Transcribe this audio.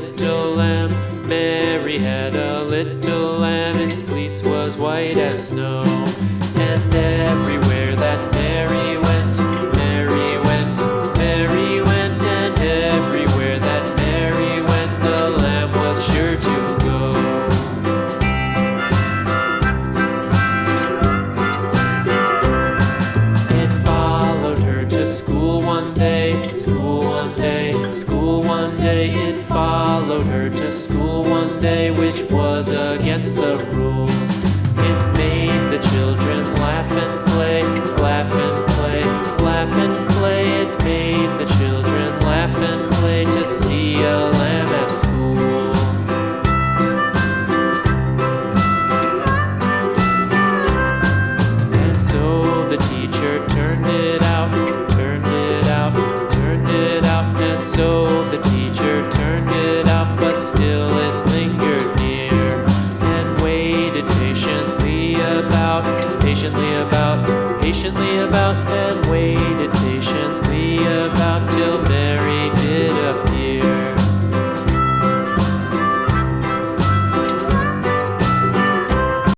little lamb. Mary had a little lamb, its fleece was white as snow. And everywhere that Mary went, Mary went, Mary went, and everywhere that Mary went, the lamb was sure to go. It followed her to school one day, school one day, school one day. It followed her to school one day, which was against the rules. It made the children laugh and play, laugh and play, laugh and play. It made the children laugh and play to see a lamb at school. And so the teacher turned it out, turned it out, turned it out. And so the teacher turned it out, but still it lingered near and waited patiently about, patiently about, patiently about, and waited